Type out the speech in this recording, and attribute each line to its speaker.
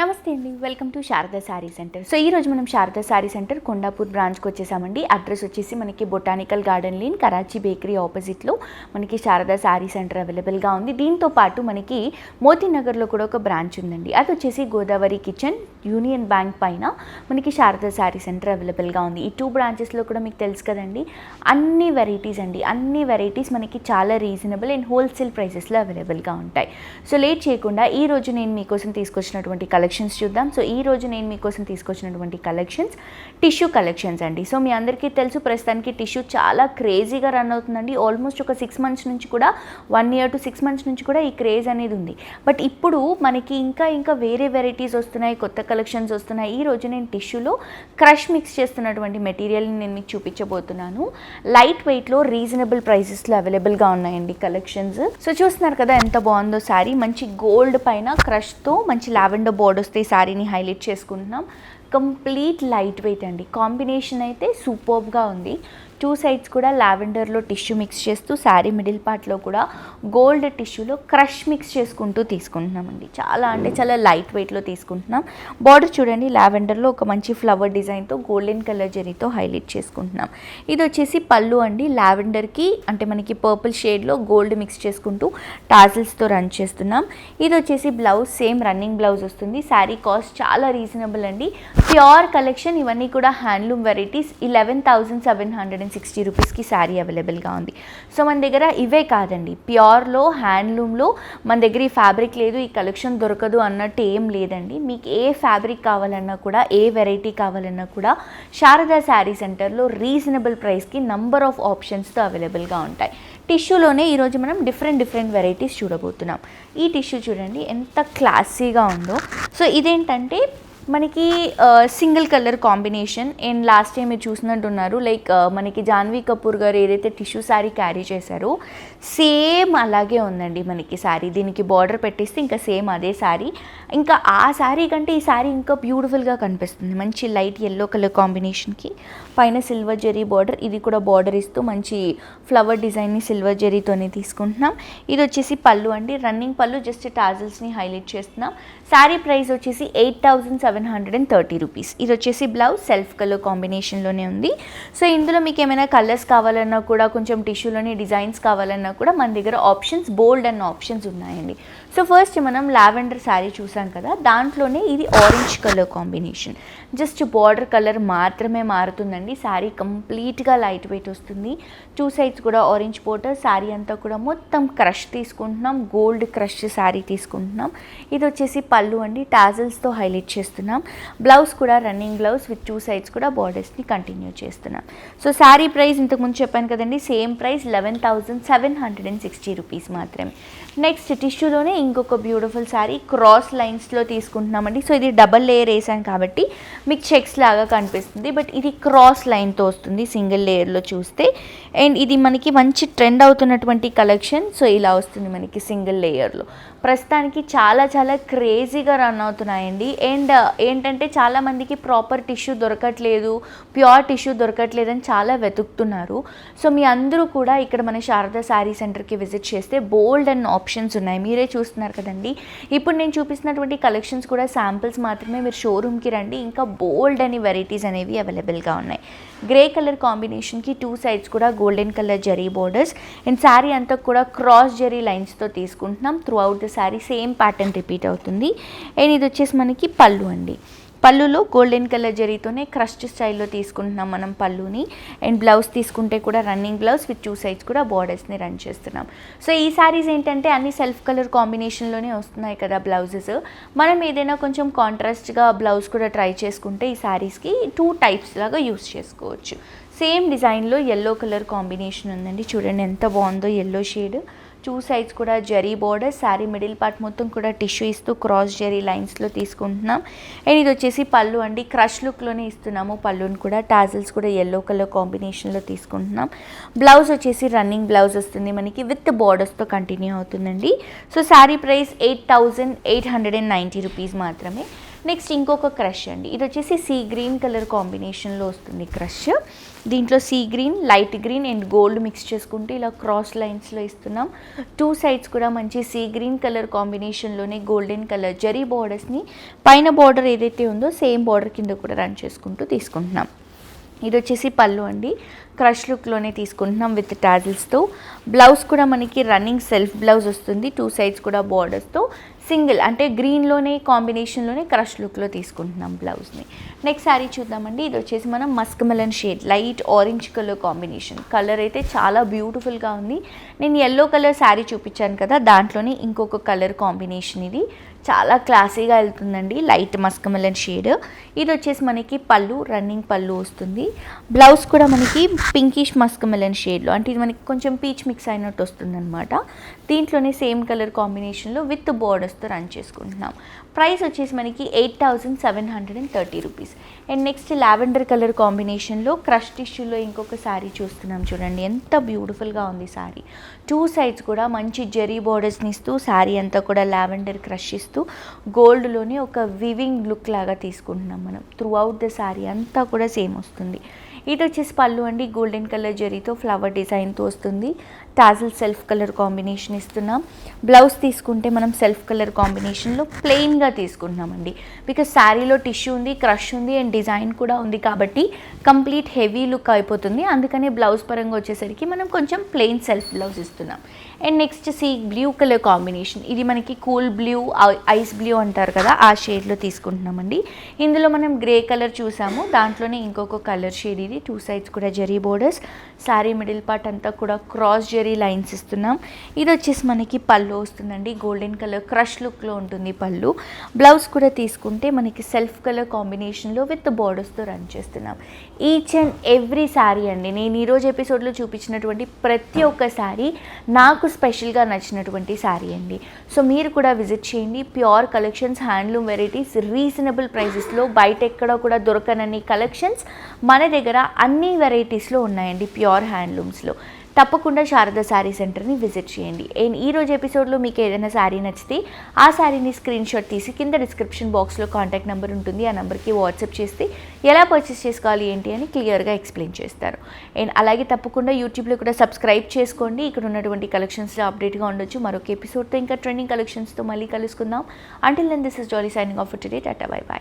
Speaker 1: నమస్తే అండి, welcome to Sharada sari centre. So ఈరోజు మనం శారదా శారీ సెంటర్ కొండాపూర్ బ్రాంచ్కి వచ్చేసామండి. అడ్రస్ వచ్చేసి మనకి botanical garden lane, Karachi bakery ఆపోజిట్లో మనకి శారదా శారీ సెంటర్ అవైలబుల్గా ఉంది. దీంతో పాటు మనకి మోతీనగర్లో కూడా ఒక బ్రాంచ్ ఉందండి. అది వచ్చేసి గోదావరి కిచెన్ యూనియన్ బ్యాంక్ పైన మనకి శారదా శారీ సెంటర్ అవైలబుల్గా ఉంది. ఈ 2 బ్రాంచెస్లో కూడా మీకు తెలుసు కదండి, అన్ని వెరైటీస్ మనకి చాలా రీజనబుల్ అండ్ హోల్సేల్ ప్రైసెస్లో అవైలబుల్గా ఉంటాయి. సో లేట్ చేయకుండా ఈరోజు నేను మీకోసం తీసుకొచ్చినటువంటి కలెక్షన్స్ చూద్దాం. సో ఈ రోజు నేను మీకోసం తీసుకొచ్చినటువంటి కలెక్షన్స్ టిష్యూ కలెక్షన్స్ అండి. సో మీ అందరికీ తెలుసు, ప్రస్తుతానికి టిష్యూ చాలా క్రేజీగా రన్ అవుతుందండి. ఆల్మోస్ట్ ఒక 6 months నుంచి కూడా 1 year to 6 months నుంచి కూడా ఈ క్రేజ్ అనేది ఉంది. బట్ ఇప్పుడు మనకి ఇంకా వేరే వెరైటీస్ వస్తున్నాయి, కొత్త కలెక్షన్స్ వస్తున్నాయి. ఈ రోజు నేను టిష్యూలో క్రష్ మిక్స్ చేస్తున్నటువంటి మెటీరియల్ని నేను మీకు చూపించబోతున్నాను. లైట్ వెయిట్లో రీజనబుల్ ప్రైసెస్లో అవైలబుల్గా ఉన్నాయండి కలెక్షన్స్. సో చూస్తున్నారు కదా ఎంత బాగుందో శారీ. మంచి గోల్డ్ పైన క్రష్తో మంచి లావెండర్ బోర్డ్ వస్తే శారీని హైలైట్ చేసుకుంటున్నాం. కంప్లీట్ లైట్ వెయిట్ అండి. కాంబినేషన్ అయితే సూపర్బ్గా ఉంది. 2 sides కూడా లావెండర్లో టిష్యూ మిక్స్ చేస్తూ శారీ మిడిల్ పార్ట్లో కూడా గోల్డ్ టిష్యూలో క్రష్ మిక్స్ చేసుకుంటూ తీసుకుంటున్నామండి. చాలా లైట్ వెయిట్లో తీసుకుంటున్నాం. బార్డర్ చూడండి, లావెండర్లో ఒక మంచి ఫ్లవర్ డిజైన్తో గోల్డెన్ కలర్ జరీతో హైలైట్ చేసుకుంటున్నాం. ఇది వచ్చేసి పళ్ళు అండి. లావెండర్కి అంటే మనకి పర్పుల్ షేడ్లో గోల్డ్ మిక్స్ చేసుకుంటూ టాజిల్స్తో రన్ చేస్తున్నాం. ఇది వచ్చేసి బ్లౌజ్, సేమ్ రన్నింగ్ బ్లౌజ్ వస్తుంది. శారీ కాస్ట్ చాలా రీజనబుల్ అండి. ప్యూర్ కలెక్షన్, ఇవన్నీ కూడా హ్యాండ్లూమ్ వెరైటీస్. 11,760 రూపీస్కి శారీ అవైలబుల్గా ఉంది. సో మన దగ్గర ఇవే కాదండి, ప్యూర్లో హ్యాండ్లూమ్లో మన దగ్గర ఈ ఫ్యాబ్రిక్ లేదు, ఈ కలెక్షన్ దొరకదు అన్నట్టు ఏం లేదండి. మీకు ఏ ఫ్యాబ్రిక్ కావాలన్నా కూడా, ఏ వెరైటీ కావాలన్నా కూడా శారదా శారీ సెంటర్లో రీజనబుల్ ప్రైస్కి నంబర్ ఆఫ్ ఆప్షన్స్తో అవైలబుల్గా ఉంటాయి. టిష్యూలోనే ఈరోజు మనం డిఫరెంట్ వెరైటీస్ చూడబోతున్నాం. ఈ టిష్యూ చూడండి ఎంత క్లాసీగా ఉందో. సో ఇదేంటంటే మనకి single colour combination. And last time మీరు చూసినట్టున్నారు, లైక్ మనకి జాన్వీ కపూర్ గారు ఏదైతే టిష్యూ శారీ క్యారీ చేశారో సేమ్ అలాగే ఉందండి మనకి శారీ. దీనికి బార్డర్ పెట్టేస్తే ఇంకా సేమ్ అదే శారీ. ఇంకా ఆ శారీ కంటే ఈ శారీ ఇంకా బ్యూటిఫుల్గా కనిపిస్తుంది. మంచి లైట్ ఎల్లో కలర్ కాంబినేషన్కి పైన సిల్వర్ జరీ బార్డర్. ఇది కూడా బార్డర్ ఇస్తూ మంచి ఫ్లవర్ డిజైన్ని సిల్వర్ జరీతోనే తీసుకుంటున్నాం. ఇది వచ్చేసి పళ్ళు అండి, రన్నింగ్ పళ్ళు. జస్ట్ టాజిల్స్ని హైలైట్ చేస్తున్నాం. శారీ ప్రైస్ వచ్చేసి 8,730 రూపీస్. ఇది వచ్చేసి బ్లౌజ్ సెల్ఫ్ కలర్ కాంబినేషన్లోనే ఉంది. సో ఇందులో మీకు ఏమైనా కలర్స్ కావాలన్నా కూడా, కొంచెం టిష్యూలోని డిజైన్స్ కావాలన్నా కూడా మన దగ్గర ఆప్షన్స్ బోల్డ్ అండ్ ఆప్షన్స్ ఉన్నాయండి. సో ఫస్ట్ మనం లావెండర్ శారీ చూసాం కదా, దాంట్లోనే ఇది orange colour combination. Just border colour మాత్రమే మారుతుందండి. శారీ కంప్లీట్గా లైట్ వెయిట్ వస్తుంది. 2 sides కూడా ఆరెంజ్ బోర్డర్. శారీ అంతా కూడా మొత్తం క్రష్ తీసుకుంటున్నాం, గోల్డ్ క్రష్ శారీ తీసుకుంటున్నాం. ఇది వచ్చేసి పళ్ళు అండి, టాజిల్స్తో హైలైట్ చేస్తున్నాం. బ్లౌజ్ కూడా రన్నింగ్ బ్లౌజ్ విత్ 2 sides కూడా బార్డర్స్ని కంటిన్యూ చేస్తున్నాం. సో శారీ ప్రైస్ ఇంతకుముందు చెప్పాను కదండి, సేమ్ ప్రైస్ 11,760 రూపీస్ మాత్రమే. నెక్స్ట్ టిష్యూలోనే ఇంకొక బ్యూటిఫుల్ శారీ క్రాస్ లైన్స్లో తీసుకుంటున్నామండి. సో ఇది డబల్ లేయర్ వేసాను కాబట్టి మీకు చెక్స్ లాగా కనిపిస్తుంది, బట్ ఇది క్రాస్ లైన్తో వస్తుంది సింగిల్ లేయర్లో చూస్తే. అండ్ ఇది మనకి మంచి ట్రెండ్ అవుతున్నటువంటి కలెక్షన్. సో ఇలా వస్తుంది మనకి సింగిల్ లేయర్లో. ప్రస్తుతానికి చాలా క్రేజీగా రన్ అవుతున్నాయండి. అండ్ ఏంటంటే చాలామందికి ప్రాపర్ టిష్యూ దొరకట్లేదు, ప్యూర్ టిష్యూ దొరకట్లేదు అని చాలా వెతుకుతున్నారు. సో మీ అందరూ కూడా ఇక్కడ మన శారదా శారీ సెంటర్కి విజిట్ చేస్తే బోల్డ్ అండ్ ఆప్షన్స్ ఉన్నాయి. మీరే చూస్తున్నారు కదండి. ఇప్పుడు నేను చూపిస్తున్నటువంటి కలెక్షన్స్ కూడా శాంపిల్స్ మాత్రమే. మీరు షోరూమ్కి రండి, ఇంకా బోల్డ్ అని వెరైటీస్ అనేవి అవైలబుల్గా ఉన్నాయి. గ్రే కలర్ కాంబినేషన్కి 2 sides కూడా golden colour zari borders. And sari అంతా కూడా క్రాస్ జరీ లైన్స్తో తీసుకుంటున్నాం. Through out the sari same pattern repeat అవుతుంది. అండ్ ఇది వచ్చేసి మనకి పళ్ళు అండి. పళ్ళులో గోల్డెన్ కలర్ జరీతోనే క్రస్ట్ స్టైల్లో తీసుకుంటున్నాం మనం పళ్ళుని. అండ్ బ్లౌజ్ తీసుకుంటే కూడా రన్నింగ్ బ్లౌజ్ విత్ 2 sides కూడా బార్డర్స్ని రన్ చేస్తున్నాం. సో ఈ శారీస్ ఏంటంటే అన్ని సెల్ఫ్ కలర్ కాంబినేషన్లోనే వస్తున్నాయి కదా బ్లౌజెస్. మనం ఏదైనా కొంచెం కాంట్రాస్ట్గా బ్లౌజ్ కూడా ట్రై చేసుకుంటే ఈ శారీస్కి 2 types లాగా యూస్ చేసుకోవచ్చు. సేమ్ డిజైన్లో ఎల్లో కలర్ కాంబినేషన్ ఉందండి. చూడండి ఎంత బాగుందో ఎల్లో షేడ్. 2 sides కూడా zari border. Sari middle part మొత్తం కూడా టిష్యూ ఇస్తూ క్రాస్ జరీ లైన్స్లో తీసుకుంటున్నాం. అండ్ ఇది వచ్చేసి పళ్ళు అండి, క్రష్ లుక్లోనే ఇస్తున్నాము పళ్ళుని కూడా. టాజిల్స్ కూడా ఎల్లో కలర్ కాంబినేషన్లో తీసుకుంటున్నాం. బ్లౌజ్ వచ్చేసి రన్నింగ్ బ్లౌజ్ వస్తుంది మనకి విత్ బార్డర్స్తో కంటిన్యూ అవుతుందండి. సో శారీ ప్రైస్ 8,890 రూపీస్ మాత్రమే. నెక్స్ట్ ఇంకొక క్రష్ అండి, ఇది వచ్చేసి సీ గ్రీన్ కలర్ కాంబినేషన్లో వస్తుంది క్రష్. దీంట్లో sea green, light green and gold mix చేసుకుంటే ఇలా క్రాస్ లైన్స్లో ఇస్తున్నాం. 2 సైడ్స్ కూడా మంచి సీ గ్రీన్ కలర్ కాంబినేషన్లోనే గోల్డెన్ కలర్ జరీ బార్డర్స్ని పైన బార్డర్ ఏదైతే ఉందో సేమ్ బార్డర్ కింద కూడా రన్ చేసుకుంటూ తీసుకుంటున్నాం. ఇది వచ్చేసి పళ్ళు అండి, క్రష్ లుక్లోనే తీసుకుంటున్నాం విత్ టాజిల్స్తో. బ్లౌజ్ కూడా మనకి రన్నింగ్ సెల్ఫ్ బ్లౌజ్ వస్తుంది, 2 సైడ్స్ కూడా బార్డర్స్తో. సింగిల్ అంటే గ్రీన్లోనే కాంబినేషన్లోనే క్రష్ లుక్లో తీసుకుంటున్నాం బ్లౌజ్ని. నెక్స్ట్ శారీ చూద్దామండి, ఇది వచ్చేసి మనం Musk melon shade light orange colour combination. Colour అయితే చాలా బ్యూటిఫుల్గా ఉంది. నేను ఎల్లో కలర్ శారీ చూపించాను కదా, దాంట్లోనే ఇంకొక కలర్ కాంబినేషన్ ఇది. చాలా క్లాసీగా వెళ్తుందండి, లైట్ మస్క్ మెలన్ షేడ్. ఇది వచ్చేసి మనకి పళ్ళు, రన్నింగ్ పళ్ళు వస్తుంది. బ్లౌజ్ కూడా మనకి పింకిష్ మస్క్ మెలన్ షేడ్లో, అంటే ఇది మనకి కొంచెం పీచ్ మిక్స్ అయినట్టు వస్తుంది అనమాట. దీంట్లోనే సేమ్ కలర్ కాంబినేషన్లో విత్ బోర్డర్స్తో రన్ చేసుకుంటున్నాం. ప్రైస్ వచ్చేసి మనకి 8,730 rupees. And next lavender colour కాంబినేషన్లో క్రష్ టిష్యూలో ఇంకొక శారీ చూస్తున్నాం చూడండి, ఎంత బ్యూటిఫుల్గా ఉంది శారీ. 2 సైడ్స్ కూడా మంచి జెరీ బోర్డర్స్ని ఇస్తూ శారీ అంతా కూడా లావెండర్ క్రష్ ఇస్తూ గోల్డ్లోనే ఒక వివింగ్ లుక్ లాగా తీసుకుంటున్నాం మనం. త్రూ అవుట్ ద శారీ అంతా కూడా సేమ్ వస్తుంది. ఇది వచ్చేసి పళ్ళు అండి, గోల్డెన్ కలర్ జరీతో ఫ్లవర్ డిజైన్తో వస్తుంది. టాజిల్ సెల్ఫ్ కలర్ కాంబినేషన్ ఇస్తున్నాం. బ్లౌజ్ తీసుకుంటే మనం సెల్ఫ్ కలర్ కాంబినేషన్లో ప్లెయిన్గా తీసుకుంటున్నామండి, బికాజ్ శారీలో టిష్యూ ఉంది, క్రష్ ఉంది అండ్ డిజైన్ కూడా ఉంది కాబట్టి కంప్లీట్ హెవీ లుక్ అయిపోతుంది. అందుకని బ్లౌజ్ పరంగా వచ్చేసరికి మనం కొంచెం ప్లెయిన్ సెల్ఫ్ బ్లౌజ్ ఇస్తున్నాం. And next blue colour combination, ఇది మనకి కూల్ బ్లూ, ఐస్ బ్లూ అంటారు కదా, ఆ షేడ్లో తీసుకుంటున్నామండి. ఇందులో మనం గ్రే కలర్ చూసాము, దాంట్లోనే ఇంకొక కలర్ షేడ్ ఇది. 2 సైడ్స్ కూడా zari borders, sari middle part అంతా కూడా క్రాస్ జరీ లైన్స్ ఇస్తున్నాం. ఇది వచ్చేసి మనకి పళ్ళు వస్తుందండి, గోల్డెన్ కలర్ క్రష్ లుక్లో ఉంటుంది పళ్ళు. బ్లౌజ్ కూడా తీసుకుంటే మనకి సెల్ఫ్ కలర్ కాంబినేషన్లో విత్ బోర్డర్స్తో రన్ చేస్తున్నాం. ఈచ్ అండ్ ఎవ్రీ శారీ అండి, నేను ఈరోజు ఎపిసోడ్లో చూపించినటువంటి ప్రతి ఒక్క శారీ నాకు స్పెషల్గా నచ్చినటువంటి శారీ అండి. సో మీరు కూడా విజిట్ చేయండి. Pure collections, handloom varieties, reasonable ప్రైజెస్లో, బయట ఎక్కడ కూడా దొరకనన్ని కలెక్షన్స్ మన దగ్గర అన్ని వెరైటీస్లో ఉన్నాయండి, ప్యూర్ హ్యాండ్లూమ్స్లో. తప్పకుండా శారదా శారీ సెంటర్ని విజిట్ చేయండి. అండ్ ఈరోజు ఎపిసోడ్లో మీకు ఏదైనా శారీ నచ్చితే ఆ శారీని స్క్రీన్ షాట్ తీసి కింద డిస్క్రిప్షన్ బాక్స్లో కాంటాక్ట్ నెంబర్ ఉంటుంది, ఆ నెంబర్కి వాట్సాప్ చేస్తే ఎలా పర్చేస్ చేసుకోవాలి ఏంటి అని క్లియర్గా ఎక్స్ప్లెయిన్ చేస్తారు. అండ్ అలాగే తప్పకుండా యూట్యూబ్లో కూడా సబ్స్క్రైబ్ చేసుకోండి, ఇక్కడ ఉన్నటువంటి కలెక్షన్స్లో అప్డేట్గా ఉండొచ్చు. మరొక ఎపిసోడ్తో ఇంకా ట్రెండింగ్ కలెక్షన్స్తో మళ్ళీ కలుసుకుందాం. Until then this is Jolly signing off for today. Tata, bye by.